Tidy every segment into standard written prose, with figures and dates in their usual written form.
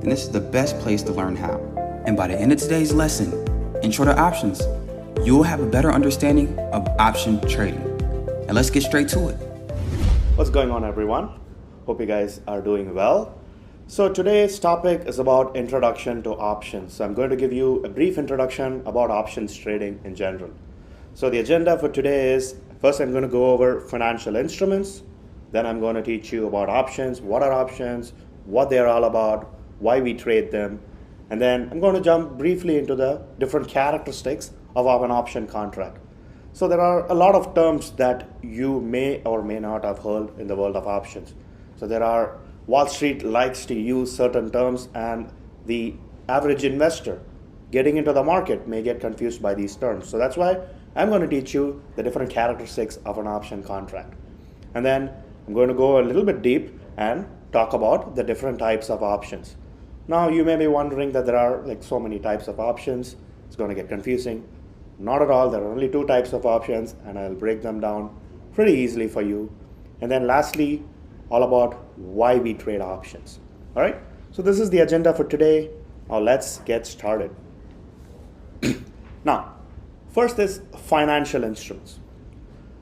and this is the best place to learn how. And by the end of today's lesson, Intro to Options, you will have a better understanding of option trading. And let's get straight to it. What's going on, everyone? Hope you guys are doing well. So today's topic is about introduction to options. So I'm going to give you a brief introduction about options trading in general. So the agenda for today is, first I'm going to go over financial instruments. Then I'm going to teach you about options, what are options, what they're all about, why we trade them. And then I'm going to jump briefly into the different characteristics of an option contract. So there are a lot of terms that you may or may not have heard in the world of options. So Wall Street likes to use certain terms, and the average investor getting into the market may get confused by these terms. So that's why I'm going to teach you the different characteristics of an option contract. And then I'm going to go a little bit deep and talk about the different types of options. Now you may be wondering that there are so many types of options. It's going to get confusing. Not at all. There are only two types of options, and I'll break them down pretty easily for you. And then lastly, all about why we trade options. All right, so this is the agenda for today. Now let's get started. Now, first is financial instruments.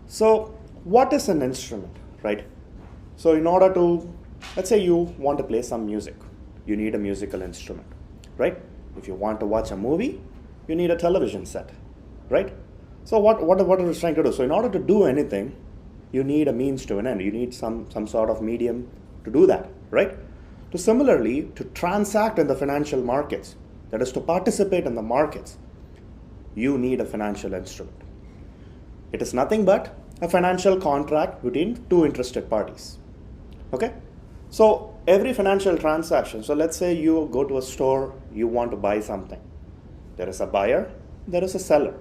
So what is an instrument, right? So in order to, let's say you want to play some music, you need a musical instrument, right? If you want to watch a movie, you need a television set, right? So what are we trying to do? So in order to do anything, you need a means to an end. You need some sort of medium to do that, right? So similarly, to transact in the financial markets, that is to participate in the markets, you need a financial instrument. It is nothing but a financial contract between two interested parties, okay? So every financial transaction, so let's say you go to a store, you want to buy something. There is a buyer, there is a seller,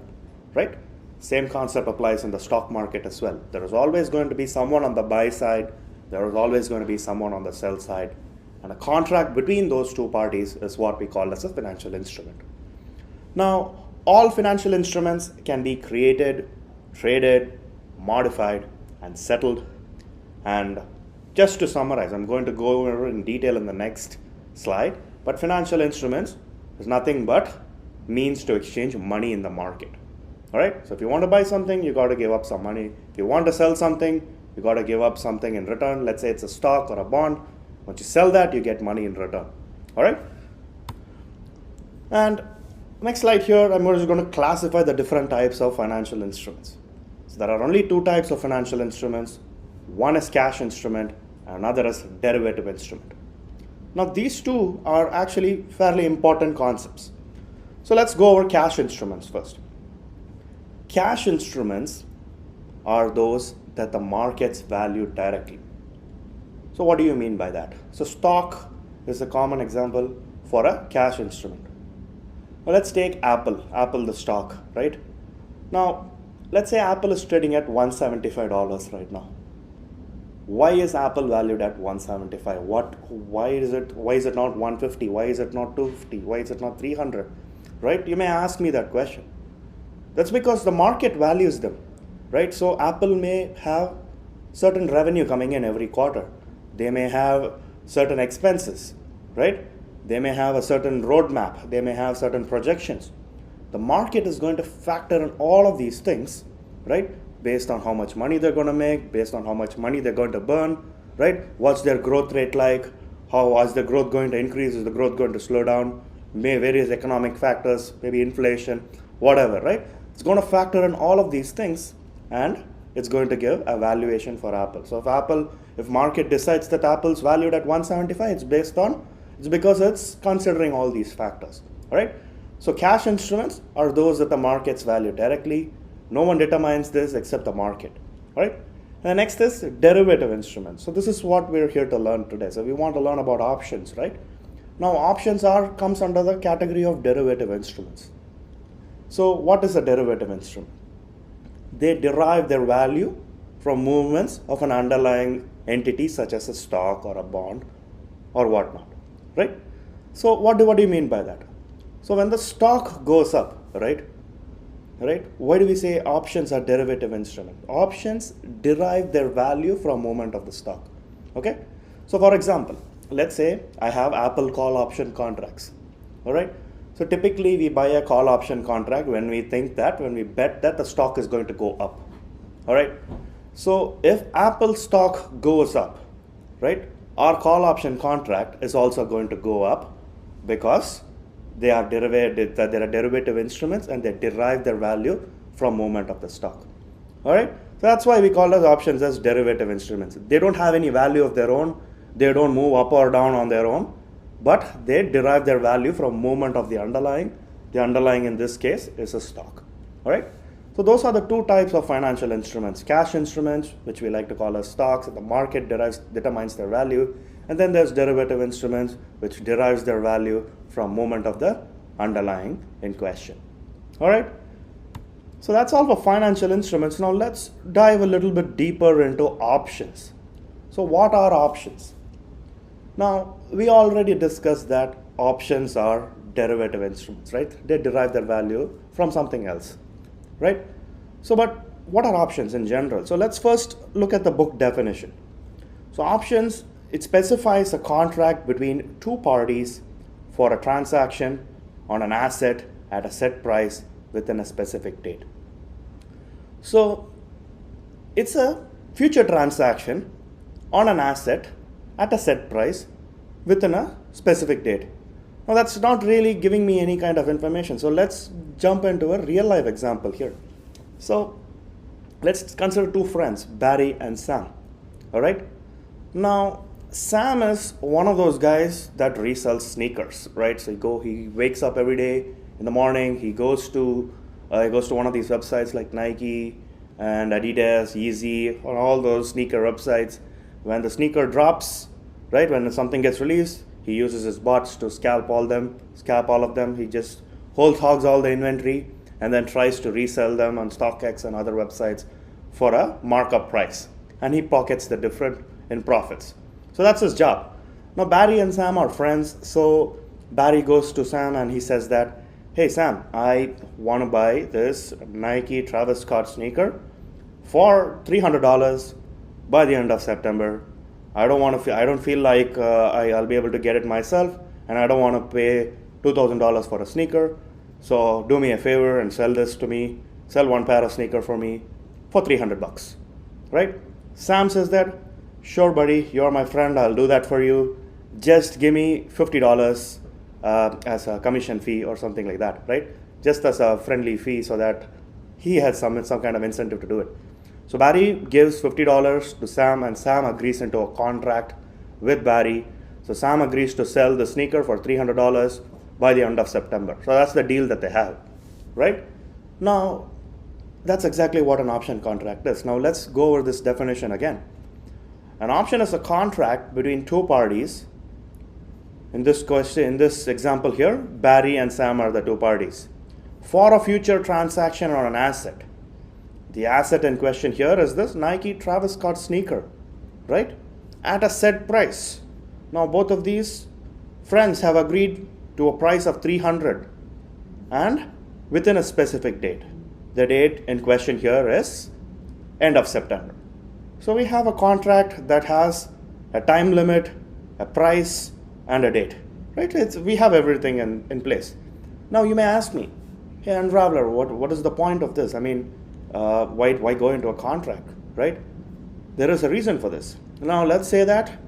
right? Same concept applies in the stock market as well. There is always going to be someone on the buy side. There is always going to be someone on the sell side. And a contract between those two parties is what we call as a financial instrument. Now, all financial instruments can be created, traded, modified, and settled. And just to summarize, I'm going to go over in detail in the next slide, but financial instruments is nothing but means to exchange money in the market. All right, so if you want to buy something, you got to give up some money. If you want to sell something, you got to give up something in return. Let's say it's a stock or a bond. Once you sell that, you get money in return. All right. And next slide here, I'm just going to classify the different types of financial instruments. So there are only two types of financial instruments. One is cash instrument, and another is derivative instrument. Now these two are actually fairly important concepts. So let's go over cash instruments first. Cash instruments are those that the markets value directly. So what do you mean by that? So stock is a common example for a cash instrument. Well, let's take Apple the stock, right? Now, let's say Apple is trading at $175 right now. Why is Apple valued at $175? Why is it not $150? Why is it not $250? Why is it not $300? Right? You may ask me that question. That's because the market values them, right? So Apple may have certain revenue coming in every quarter. They may have certain expenses, right? They may have a certain roadmap. They may have certain projections. The market is going to factor in all of these things, right? Based on how much money they're going to make, based on how much money they're going to burn, right? What's their growth rate like? How is the growth going to increase? Is the growth going to slow down? Various economic factors, maybe inflation, whatever, right? It's going to factor in all of these things, and it's going to give a valuation for Apple. So if market decides that Apple's valued at 175, it's because it's considering all these factors, all right? So cash instruments are those that the markets value directly. No one determines this except the market, all right? And the next is derivative instruments. So this is what we're here to learn today. So we want to learn about options, right? Now options comes under the category of derivative instruments. So what is a derivative instrument? They derive their value from movements of an underlying entity such as a stock or a bond or whatnot, right? So what do you mean by that? So when the stock goes up, right? Why do we say options are derivative instruments? Options derive their value from movement of the stock, okay? So for example, let's say I have Apple call option contracts. All right. So typically we buy a call option contract when we bet that the stock is going to go up. All right. So if Apple stock goes up, right, our call option contract is also going to go up because they are derivative instruments and they derive their value from movement of the stock. All right. So that's why we call those options as derivative instruments. They don't have any value of their own. They don't move up or down on their own, but they derive their value from movement of the underlying. The underlying in this case is a stock. All right. So those are the two types of financial instruments: cash instruments, which we like to call as stocks, and the market determines their value. And then there's derivative instruments, which derives their value from movement of the underlying in question. All right. So that's all for financial instruments. Now let's dive a little bit deeper into options. So what are options? Now, we already discussed that options are derivative instruments, right? They derive their value from something else, right? So, but what are options in general? So let's first look at the book definition. So options, it specifies a contract between two parties for a transaction on an asset at a set price within a specific date. So it's a future transaction on an asset at a set price within a specific date. Now that's not really giving me any kind of information. So let's jump into a real life example here. So let's consider two friends, Barry and Sam. All right. Now Sam is one of those guys that resells sneakers, right? So he wakes up every day in the morning. He goes to one of these websites like Nike and Adidas, Yeezy, or all those sneaker websites. When the sneaker drops, right, when something gets released, he uses his bots to scalp all of them. He just hogs all the inventory and then tries to resell them on StockX and other websites for a markup price. And he pockets the difference in profits. So that's his job. Now Barry and Sam are friends. So Barry goes to Sam and he says that, hey Sam, I want to buy this Nike Travis Scott sneaker for $300 by the end of September. I don't feel like I'll be able to get it myself, and I don't want to pay $2,000 for a sneaker. So do me a favor and sell one pair of sneaker for me for $300, right? Sam says that, sure buddy, you're my friend, I'll do that for you. Just give me $50 as a commission fee or something like that, right? Just as a friendly fee so that he has some kind of incentive to do it. So Barry gives $50 to Sam and Sam agrees into a contract with Barry. So Sam agrees to sell the sneaker for $300 by the end of September. So that's the deal that they have, right? Now, that's exactly what an option contract is. Now let's go over this definition again. An option is a contract between two parties. In this example here, Barry and Sam are the two parties for a future transaction on an asset. The asset in question here is this Nike Travis Scott sneaker, right? At a set price. Now both of these friends have agreed to a price of $300 and within a specific date. The date in question here is end of September. So we have a contract that has a time limit, a price, and a date, right? We have everything in place. Now you may ask me, hey Unraveler, what is the point of this? I mean, why go into a contract, right? There is a reason for this. Now let's say that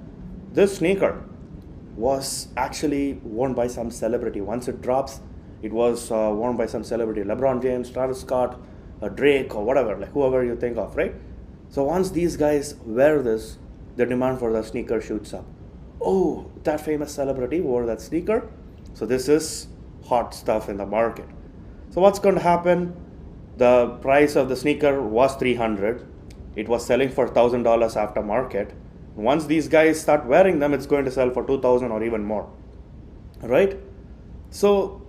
this sneaker was actually worn by some celebrity. Once it drops, it was worn by some celebrity, LeBron James, Travis Scott, Drake, or whatever, like whoever you think of, right? So once these guys wear this, the demand for the sneaker shoots up. Oh, that famous celebrity wore that sneaker, so this is hot stuff in the market. So what's going to happen? The price of the sneaker was $300. It was selling for $1,000 after market. Once these guys start wearing them, it's going to sell for $2,000 or even more, right? So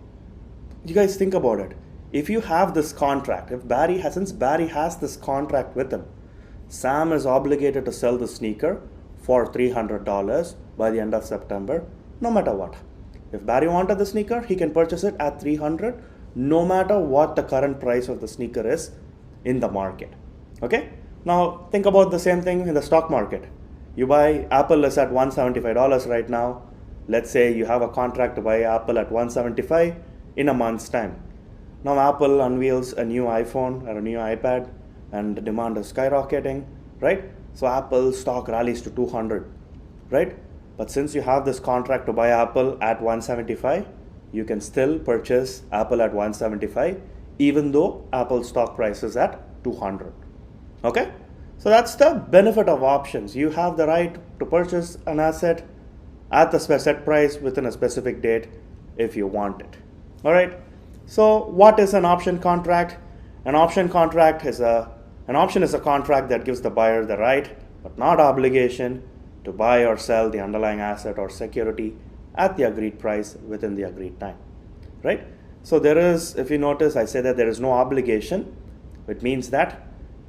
you guys think about it. If you have this contract, since Barry has this contract with him, Sam is obligated to sell the sneaker for $300 by the end of September, no matter what. If Barry wanted the sneaker, he can purchase it at $300, no matter what the current price of the sneaker is in the market. Okay? Now think about the same thing in the stock market. You buy Apple is at $175 right now. Let's say you have a contract to buy Apple at $175 in a month's time. Now Apple unveils a new iPhone or a new iPad and the demand is skyrocketing, right? So Apple stock rallies to 200, right? But since you have this contract to buy Apple at 175, you can still purchase Apple at 175 even though Apple stock price is at 200. Okay? So that's the benefit of options. You have the right to purchase an asset at the set price within a specific date if you want it. All right? So what is an option contract? An option contract is an option is a contract that gives the buyer the right but not obligation to buy or sell the underlying asset or security at the agreed price within the agreed time, right? So there is, if you notice, I say that there is no obligation, which means that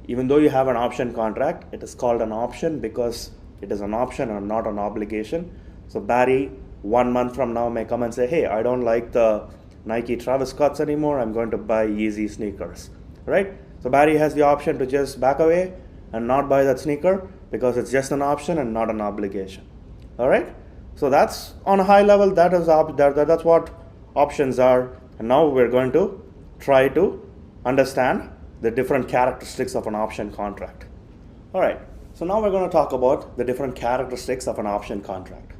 even though you have an option contract, it is called an option because it is an option and not an obligation. So Barry, 1 month from now, may come and say, hey, I don't like the Nike Travis Scotts anymore, I'm going to buy Yeezy sneakers, right? So Barry has the option to just back away and not buy that sneaker because it's just an option and not an obligation. All right? So that's on a high level, that's what options are. And now we're going to try to understand the different characteristics of an option contract. All right, so now we're going to talk about the different characteristics of an option contract.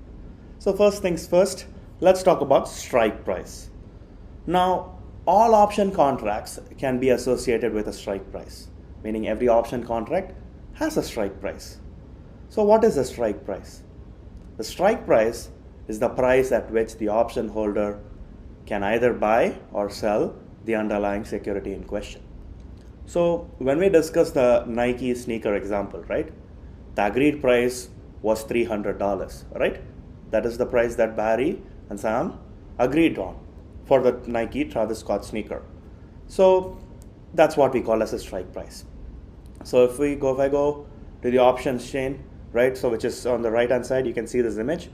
So first things first, let's talk about strike price. Now, all option contracts can be associated with a strike price, meaning every option contract has a strike price. So what is a strike price? The strike price is the price at which the option holder can either buy or sell the underlying security in question. So when we discuss the Nike sneaker example, right? The agreed price was $300, right? That is the price that Barry and Sam agreed on for the Nike Travis Scott sneaker. So that's what we call as a strike price. So if I go to the options chain, right? So which is on the right hand side, you can see this image.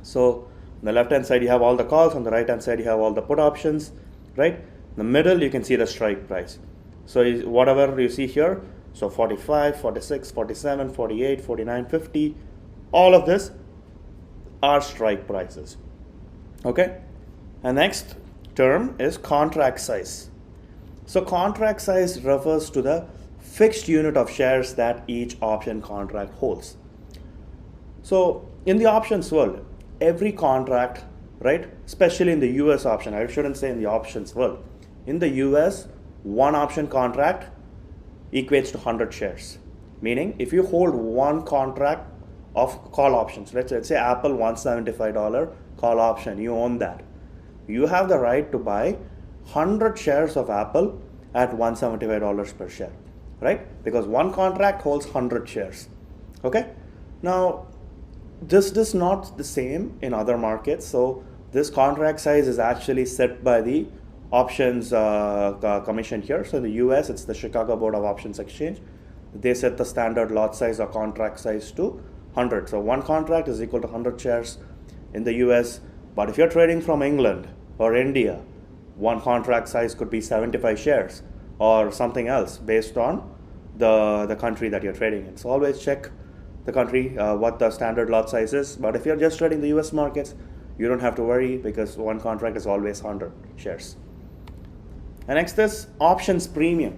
So on the left hand side, you have all the calls. On the right hand side, you have all the put options, right? In the middle, you can see the strike price. So whatever you see here, so 45, 46, 47, 48, 49, 50, all of this are strike prices. Okay? And next term is contract size. So contract size refers to the fixed unit of shares that each option contract holds. So in the options world, every contract, right, especially in the US option, I shouldn't say in the options world, in the US, one option contract equates to 100 shares. Meaning if you hold one contract of call options, let's say Apple $175 call option, you own that. You have the right to buy 100 shares of Apple at $175 per share, right? Because one contract holds 100 shares. Okay? Now, this is not the same in other markets. So this contract size is actually set by the options commission here. So in the US, it's the Chicago Board of Options Exchange. They set the standard lot size or contract size to 100. So one contract is equal to 100 shares in the US. But if you're trading from England or India, one contract size could be 75 shares or something else based on the country that you're trading in. So always check the country, what the standard lot size is. But if you're just trading the US markets, you don't have to worry because one contract is always 100 shares. And next is options premium.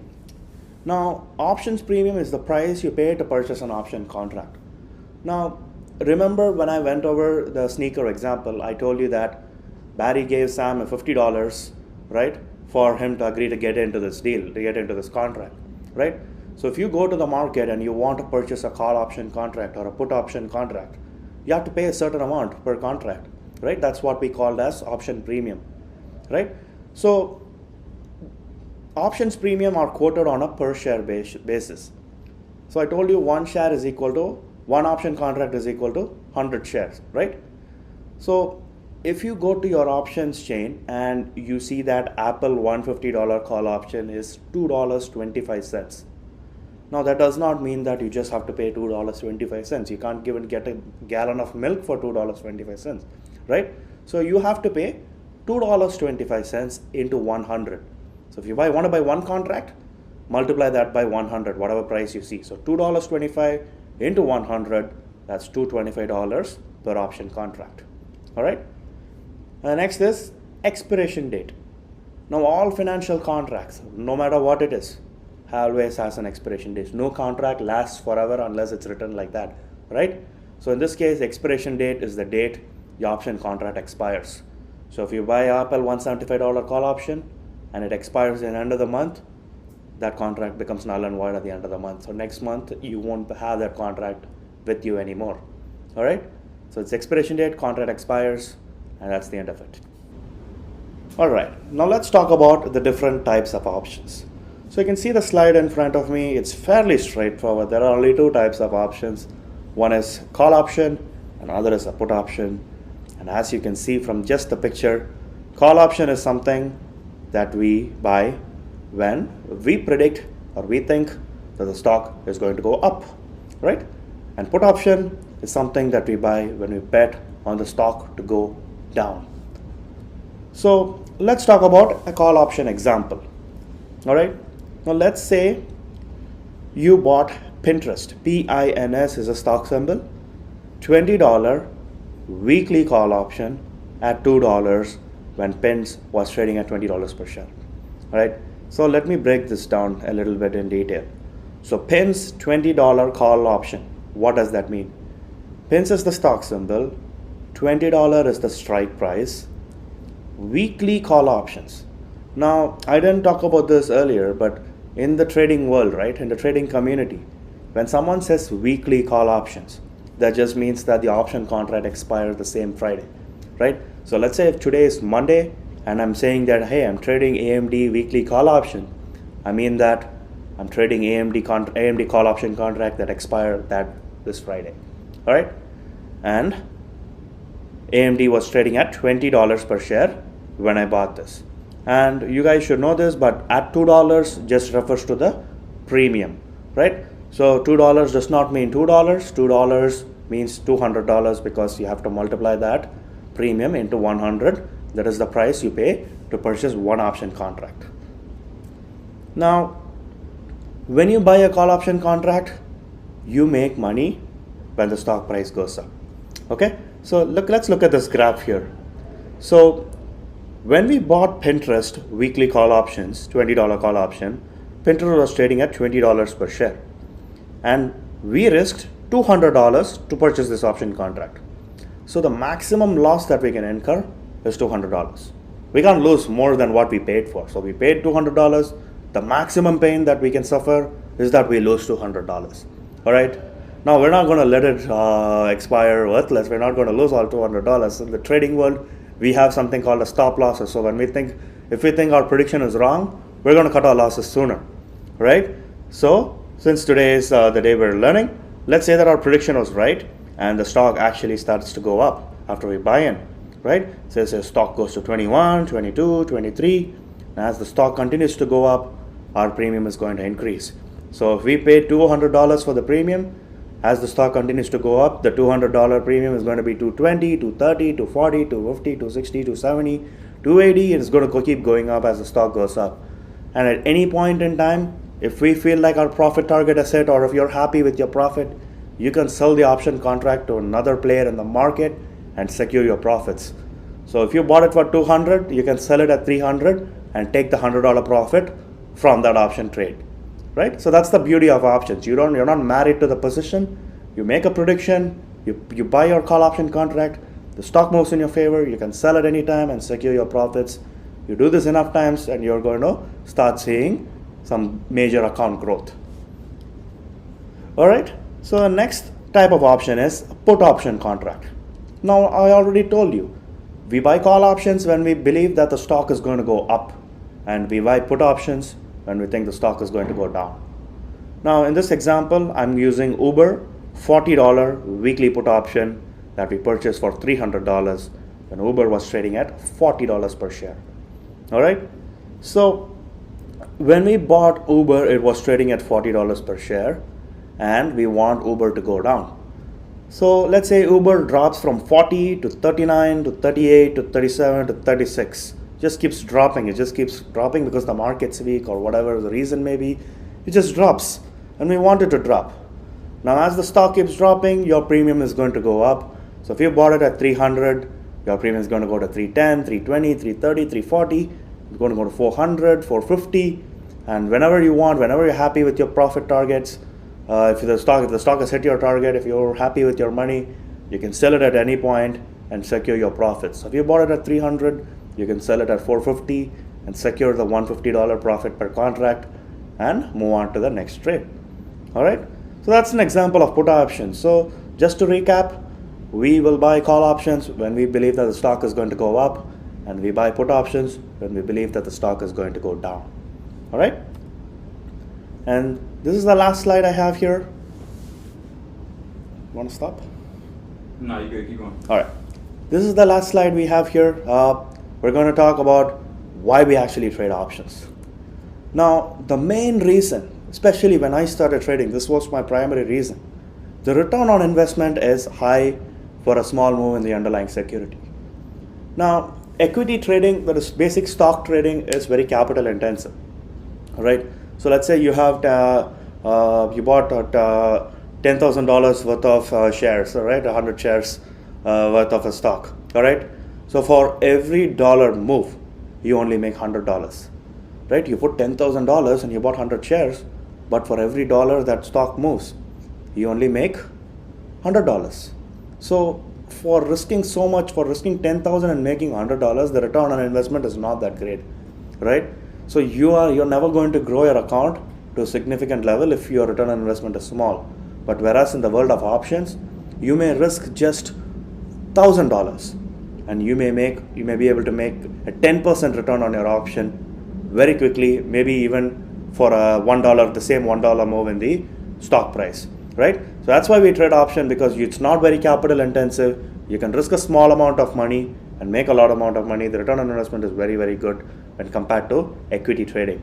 Now, options premium is the price you pay to purchase an option contract. Now, remember when I went over the sneaker example, I told you that Barry gave Sam $50, right, for him to agree to get into this deal, to get into this contract, right? So if you go to the market and you want to purchase a call option contract or a put option contract, you have to pay a certain amount per contract, right? That's what we called as option premium, right? So options premium are quoted on a per share basis. So I told you one option contract is equal to 100 shares, right? So if you go to your options chain and you see that Apple $150 call option is $2.25. Now that does not mean that you just have to pay $2.25. You can't even get a gallon of milk for $2.25, right? So you have to pay $2.25 into 100. So if you want to buy one contract, multiply that by 100, whatever price you see. So $2.25 into 100 That's $225 per option contract. All right. Next is expiration date. Now all financial contracts, no matter what it is, always has an expiration date. No contract lasts forever unless it's written like that, right? So in this case, expiration date is the date the option contract expires. So if you buy Apple $175 call option and it expires in the end of the month, that contract becomes null and void at the end of the month. So next month you won't have that contract with you anymore. All right. So it's expiration date, contract expires, and that's the end of it. All right. Now let's talk about the different types of options. So you can see the slide in front of me. It's fairly straightforward. There are only two types of options. One is call option, another is a put option. And as you can see from just the picture, call option is something that we buy when we predict or we think that the stock is going to go up, right? And put option is something that we buy when we bet on the stock to go down. So let's talk about a call option example. All right. Now let's say you bought Pinterest. PINS is a stock symbol. $20 weekly call option at $2 when Pins was trading at $20 per share. All right. So let me break this down a little bit in detail. So Pins $20 call option. What does that mean? Pins is the stock symbol. $20 is the strike price. Weekly call options. Now, I didn't talk about this earlier, but in the trading world, right, in the trading community, when someone says weekly call options, that just means that the option contract expires the same Friday, right? So let's say if today is Monday and I'm saying that, hey, I'm trading AMD weekly call option, I mean that I'm trading AMD call option contract that expired this Friday, all right? And AMD was trading at $20 per share when I bought this. And you guys should know this, but at $2 just refers to the premium, right? So $2 does not mean $2. $2 means $200 because you have to multiply that premium into 100. That is the price you pay to purchase one option contract. Now, when you buy a call option contract, you make money when the stock price goes up. Okay, so let's look at this graph here. So when we bought Pinterest weekly call options, $20 call option, Pinterest was trading at $20 per share. And we risked $200 to purchase this option contract. So the maximum loss that we can incur is $200. We can't lose more than what we paid for. So we paid $200. The maximum pain that we can suffer is that we lose $200. All right. Now we're not going to let it expire worthless. We're not going to lose all $200. In the trading world, we have something called a stop losses. So if we think our prediction is wrong, we're going to cut our losses sooner, right? So since today is the day we're learning, let's say that our prediction was right and the stock actually starts to go up after we buy in, right? So the stock goes to 21, 22, 23. And as the stock continues to go up, our premium is going to increase. So if we paid $200 for the premium, as the stock continues to go up, the $200 premium is going to be $220, $230, $240, $250, $260, $270, $280. It's going to keep going up as the stock goes up. And at any point in time, if we feel like our profit target is set, or if you're happy with your profit, you can sell the option contract to another player in the market and secure your profits. So if you bought it for $200, you can sell it at $300 and take the $100 profit from that option trade. Right? So that's the beauty of options. You're not married to the position. You make a prediction, you buy your call option contract, the stock moves in your favor, you can sell it anytime and secure your profits. You do this enough times and you're going to start seeing some major account growth. All right. So the next type of option is a put option contract. Now I already told you, we buy call options when we believe that the stock is going to go up, and we buy put options when we think the stock is going to go down. Now in this example, I'm using Uber $40 weekly put option that we purchased for $300 when Uber was trading at $40 per share. All right. So when we bought Uber, it was trading at $40 per share and we want Uber to go down. So let's say Uber drops from 40 to 39 to 38 to 37 to 36. Just keeps dropping. It just keeps dropping because the market's weak or whatever the reason may be. It just drops and we want it to drop. Now, as the stock keeps dropping, your premium is going to go up. So if you bought it at 300, your premium is going to go to 310, 320, 330, 340. It's going to go to 400, 450. And whenever you want, whenever you're happy with your profit targets, if the stock has hit your target, if you're happy with your money, you can sell it at any point and secure your profits. So if you bought it at 300, you can sell it at 450 and secure the $150 profit per contract and move on to the next trade. All right. So that's an example of put options. So just to recap, we will buy call options when we believe that the stock is going to go up, and we buy put options when we believe that the stock is going to go down. All right. And this is the last slide I have here. Want to stop? No, you good. Keep going. All right. This is the last slide we have here. We're going to talk about why we actually trade options. Now, the main reason, especially when I started trading, this was my primary reason. The return on investment is high for a small move in the underlying security. Now, equity trading, that is basic stock trading, is very capital intensive. All right. So let's say you have you bought $10,000 worth of shares, all right, 100 shares worth of a stock. All right. So for every dollar move, you only make $100. Right? You put $10,000 and you bought 100 shares, but for every dollar that stock moves, you only make $100. So for risking so much, for risking $10,000 and making $100, the return on investment is not that great, right? So you're never going to grow your account to a significant level if your return on investment is small. But whereas in the world of options, you may risk just $1,000 and you may be able to make a 10% return on your option very quickly, maybe even for a $1, the same $1 move in the stock price, right? So that's why we trade option, because it's not very capital intensive. You can risk a small amount of money and make a lot amount of money. The return on investment is very, very good when compared to equity trading.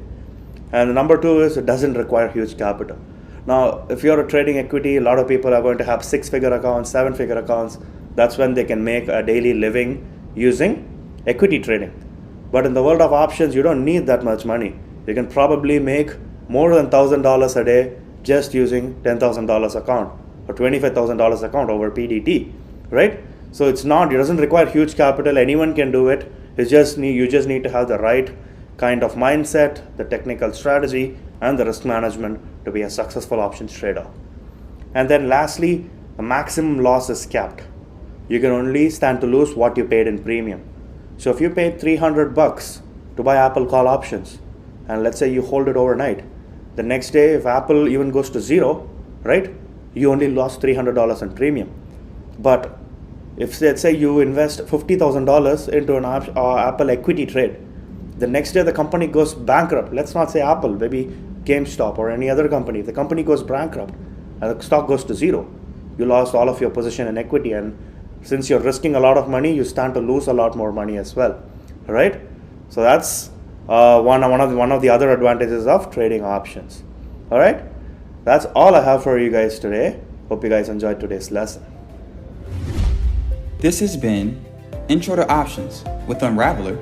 And number two is it doesn't require huge capital. Now, if you're trading equity, a lot of people are going to have 6-figure accounts, 7-figure accounts. That's when they can make a daily living using equity trading. But in the world of options, you don't need that much money. You can probably make more than $1,000 a day just using $10,000 account or $25,000 account over PDT, right? So it doesn't require huge capital. Anyone can do it. You just need to have the right kind of mindset, the technical strategy, and the risk management to be a successful options trader. And then lastly, the maximum loss is capped. You can only stand to lose what you paid in premium. So if you paid $300 to buy Apple call options, and let's say you hold it overnight, the next day if Apple even goes to zero, right, you only lost $300 in premium. But if let's say you invest $50,000 into an Apple equity trade, the next day the company goes bankrupt. Let's not say Apple, maybe GameStop or any other company. If the company goes bankrupt and the stock goes to zero, you lost all of your position in equity, and since you're risking a lot of money, you stand to lose a lot more money as well, right? So that's one of the other advantages of trading options. All right, that's all I have for you guys today. Hope you guys enjoyed today's lesson. This has been Intro to Options with Unraveler